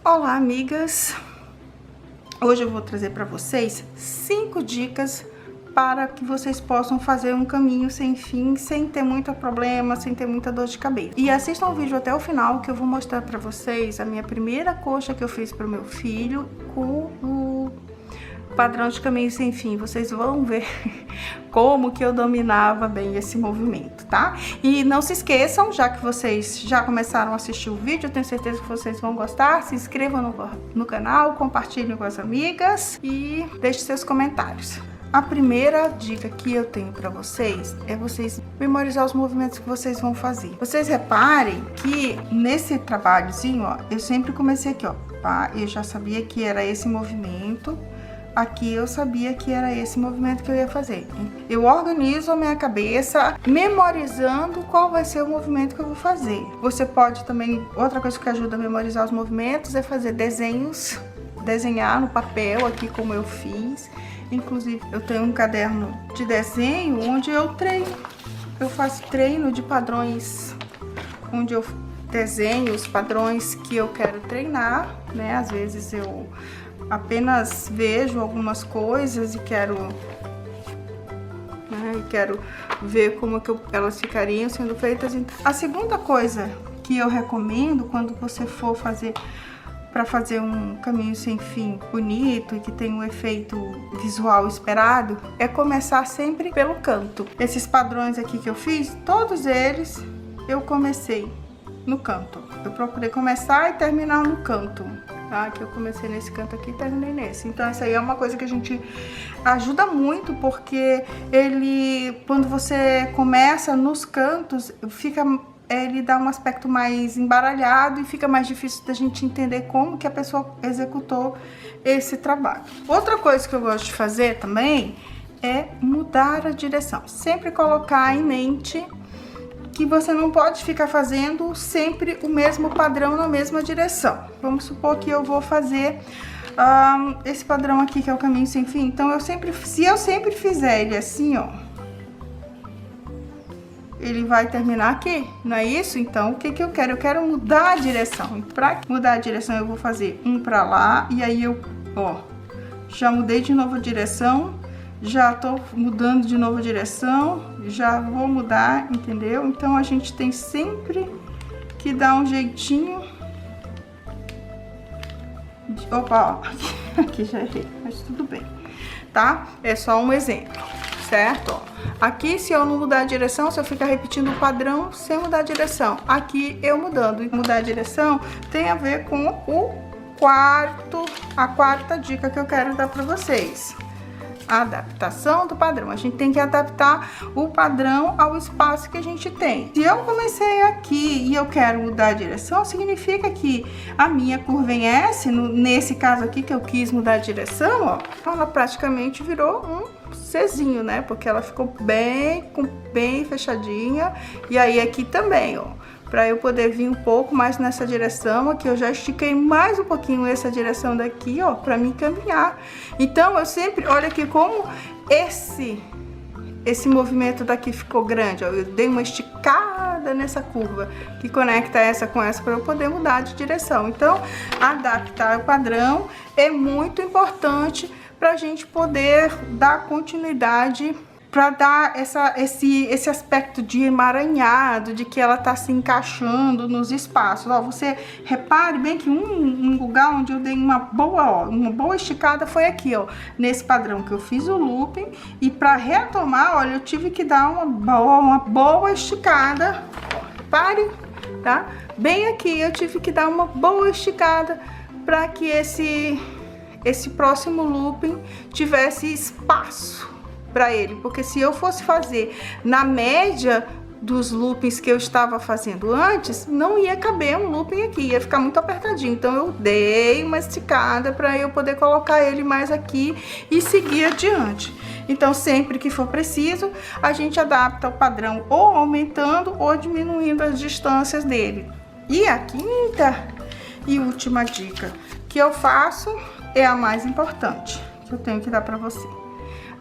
Olá, amigas! Hoje eu vou trazer para vocês 5 dicas para que vocês possam fazer um caminho sem fim, sem ter muito problema, sem ter muita dor de cabeça. E assistam o vídeo até o final, que eu vou mostrar para vocês a minha primeira coxa que eu fiz para o meu filho com o padrão de caminho sem fim. Vocês vão ver como que eu dominava bem esse movimento, tá? E não se esqueçam, já que vocês já começaram a assistir o vídeo, eu tenho certeza que vocês vão gostar. Se inscrevam no canal, compartilhem com as amigas e deixem seus comentários. A primeira dica que eu tenho para vocês é vocês memorizar os movimentos que vocês vão fazer. Vocês reparem que nesse trabalhozinho, ó, eu sempre comecei aqui, ó, pá, eu já sabia que era esse movimento. Aqui eu sabia que era esse movimento que eu ia fazer. Eu organizo a minha cabeça memorizando qual vai ser o movimento que eu vou fazer. Você pode também, outra coisa que ajuda a memorizar os movimentos é fazer desenhos, desenhar no papel aqui como eu fiz. Inclusive eu tenho um caderno de desenho onde eu treino. Eu faço treino de padrões, onde eu desenho os padrões que eu quero treinar, né? Às vezes eu apenas vejo algumas coisas e quero ver como que elas ficariam sendo feitas. A segunda coisa que eu recomendo quando você for fazer para fazer um caminho sem fim bonito e que tem um efeito visual esperado, é começar sempre pelo canto. Esses padrões aqui que eu fiz, todos eles eu comecei no canto. Eu procurei começar e terminar no canto. Tá? Que eu comecei nesse canto aqui e terminei nesse. Então essa aí é uma coisa que a gente ajuda muito, porque quando você começa nos cantos, ele dá um aspecto mais embaralhado e fica mais difícil da gente entender como que a pessoa executou esse trabalho. Outra coisa que eu gosto de fazer também é mudar a direção. Sempre colocar em mente que você não pode ficar fazendo sempre o mesmo padrão na mesma direção. Vamos supor que eu vou fazer esse padrão aqui, que é o caminho sem fim. Então, se eu sempre fizer ele assim, ó, ele vai terminar aqui, não é isso? Então, o que que eu quero? Eu quero mudar a direção. E para mudar a direção, eu vou fazer um para lá, e aí eu, ó, já mudei de novo a direção. Já tô mudando de novo a direção, já vou mudar, entendeu? Então, a gente tem sempre que dar um jeitinho. Opa, ó, aqui já errei, mas tudo bem, tá? É só um exemplo, certo? Ó, aqui, se eu não mudar a direção, se eu ficar repetindo o padrão sem mudar a direção, aqui eu mudando. E mudar a direção tem a ver com a quarta dica que eu quero dar pra vocês. A adaptação do padrão. A gente tem que adaptar o padrão ao espaço que a gente tem. Se eu comecei aqui e eu quero mudar a direção, significa que a minha curva em S, nesse caso aqui que eu quis mudar a direção, ó, ela praticamente virou um Czinho, né? Porque ela ficou bem fechadinha. E aí aqui também, ó, para eu poder vir um pouco mais nessa direção aqui, eu já estiquei mais um pouquinho essa direção daqui, ó, para mim caminhar. Então, eu sempre, olha aqui como esse movimento daqui ficou grande, ó, eu dei uma esticada nessa curva que conecta essa com essa para eu poder mudar de direção. Então, adaptar o padrão é muito importante para a gente poder dar continuidade, para dar esse aspecto de emaranhado, de que ela tá se encaixando nos espaços. Ó, você repare bem que um lugar onde eu dei uma boa esticada foi aqui, ó, nesse padrão que eu fiz o looping, e para retomar, olha, eu tive que dar uma boa esticada. Repare, tá? Bem aqui eu tive que dar uma boa esticada para que esse próximo looping tivesse espaço para ele, porque se eu fosse fazer na média dos loopings que eu estava fazendo antes, não ia caber um looping aqui, ia ficar muito apertadinho. Então eu dei uma esticada para eu poder colocar ele mais aqui e seguir adiante. Então, sempre que for preciso, a gente adapta o padrão ou aumentando ou diminuindo as distâncias dele. E a quinta e última dica que eu faço é a mais importante que eu tenho que dar para você.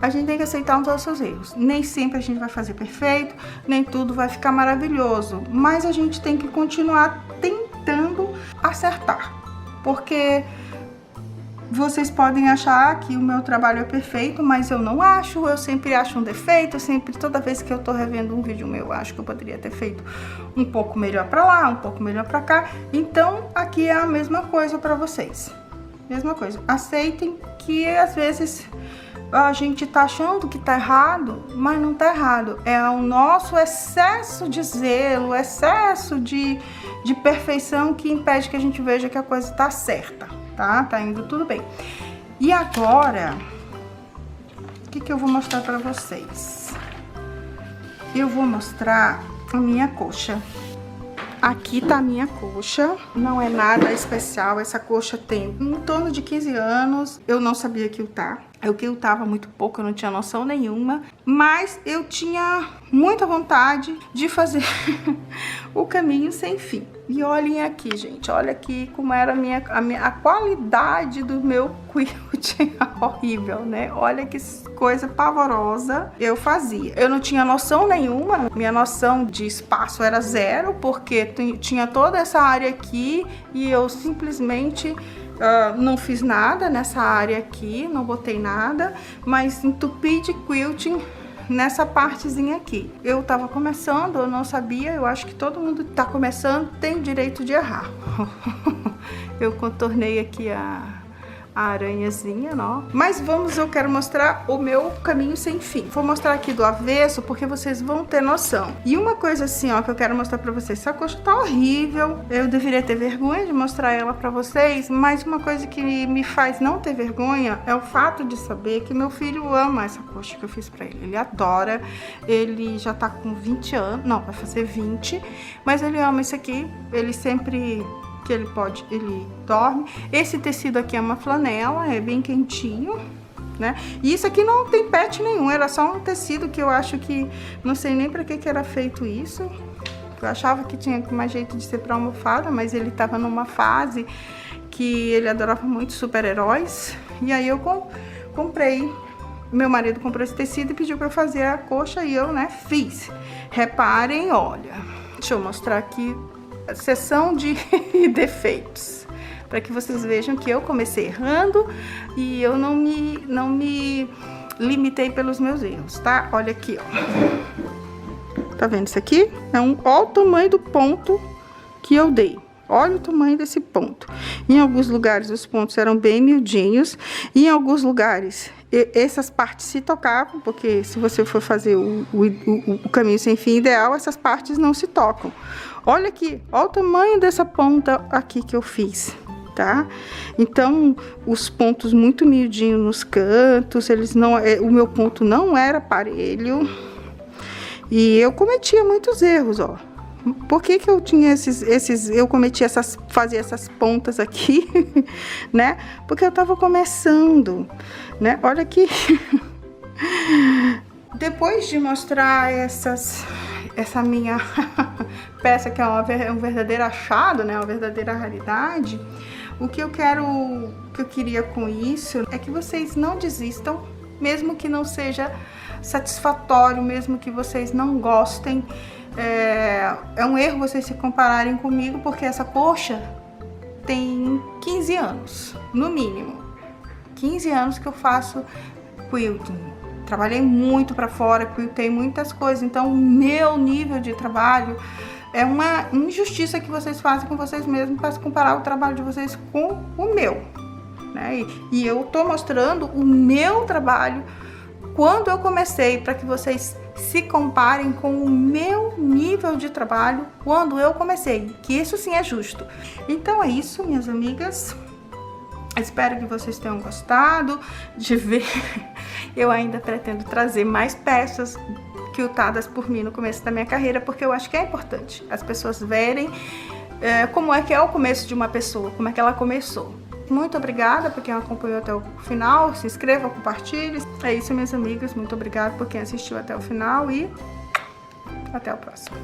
A gente tem que aceitar os nossos erros. Nem sempre a gente vai fazer perfeito, nem tudo vai ficar maravilhoso, mas a gente tem que continuar tentando acertar. porque vocês podem achar que o meu trabalho é perfeito, mas eu não acho. Eu sempre acho um defeito, toda vez que eu tô revendo um vídeo meu, eu acho que eu poderia ter feito um pouco melhor pra lá, um pouco melhor pra cá. Então, aqui é a mesma coisa pra vocês. Mesma coisa. Aceitem que, às vezes, a gente tá achando que tá errado, mas não tá errado. É o nosso excesso de zelo, excesso de perfeição que impede que a gente veja que a coisa tá certa. Tá indo tudo bem. E agora, o que eu vou mostrar pra vocês? Eu vou mostrar a minha coxa. Aqui tá a minha coxa, não é nada especial. Essa coxa tem em torno de 15 anos. Eu não sabia quiltar. Eu quiltava muito pouco, eu não tinha noção nenhuma. Mas eu tinha muita vontade de fazer o caminho sem fim. E olhem aqui, gente, olha aqui como era a qualidade do meu quilting. Horrível, né? Olha que coisa pavorosa eu fazia. Eu não tinha noção nenhuma, minha noção de espaço era zero, porque tinha toda essa área aqui e eu simplesmente não fiz nada nessa área aqui, não botei nada, mas entupi de quilting nessa partezinha aqui. Eu tava começando, eu não sabia, eu acho que todo mundo que tá começando tem o direito de errar. Eu contornei aqui a aranhazinha, ó. Mas eu quero mostrar o meu caminho sem fim. Vou mostrar aqui do avesso, porque vocês vão ter noção. E uma coisa assim, ó, que eu quero mostrar pra vocês. Essa coxa tá horrível. Eu deveria ter vergonha de mostrar ela pra vocês, mas uma coisa que me faz não ter vergonha é o fato de saber que meu filho ama essa coxa que eu fiz pra ele. Ele adora. Ele já tá com 20 anos. Não, vai fazer 20. Mas ele ama isso aqui. Ele sempre que ele pode, ele dorme. Esse tecido aqui é uma flanela, é bem quentinho, né? E isso aqui não tem pet nenhum, era só um tecido que eu acho que, não sei nem pra que era feito isso. Eu achava que tinha mais jeito de ser pra almofada, mas ele tava numa fase que ele adorava muito super-heróis. E aí eu comprei, meu marido comprou esse tecido e pediu pra eu fazer a coxa e eu, né, fiz. Reparem, olha, deixa eu mostrar aqui a seção de defeitos, para que vocês vejam que eu comecei errando e eu não me limitei pelos meus erros, tá? Olha aqui, ó. Tá vendo isso aqui? Olha o tamanho do ponto que eu dei. Olha o tamanho desse ponto. Em alguns lugares os pontos eram bem miudinhos, e em alguns lugares essas partes se tocavam, porque se você for fazer o caminho sem fim ideal, essas partes não se tocam. Olha aqui, olha o tamanho dessa ponta aqui que eu fiz, tá? Então, os pontos muito miudinhos nos cantos, o meu ponto não era parelho, e eu cometia muitos erros, ó. Por que eu tinha fazia essas pontas aqui, né? Porque eu tava começando, né? Olha aqui. Depois de mostrar essa minha peça, que é um verdadeiro achado, né? Uma verdadeira raridade, o que eu queria com isso é que vocês não desistam, mesmo que não seja satisfatório, mesmo que vocês não gostem. É um erro vocês se compararem comigo, porque essa coxa tem 15 anos, no mínimo. 15 anos que eu faço quilting. Trabalhei muito pra fora, quiltei muitas coisas, então o meu nível de trabalho é uma injustiça que vocês fazem com vocês mesmos para comparar o trabalho de vocês com o meu, né? E eu tô mostrando o meu trabalho quando eu comecei, para que vocês se comparem com o meu nível de trabalho quando eu comecei, que isso sim é justo. Então é isso, minhas amigas. Espero que vocês tenham gostado de ver. Eu ainda pretendo trazer mais peças quiltadas por mim no começo da minha carreira, porque eu acho que é importante as pessoas verem como é que é o começo de uma pessoa, como é que ela começou. Muito obrigada por quem acompanhou até o final. Se inscreva, compartilhe. É isso, minhas amigas. Muito obrigada por quem assistiu até o final e até o próximo.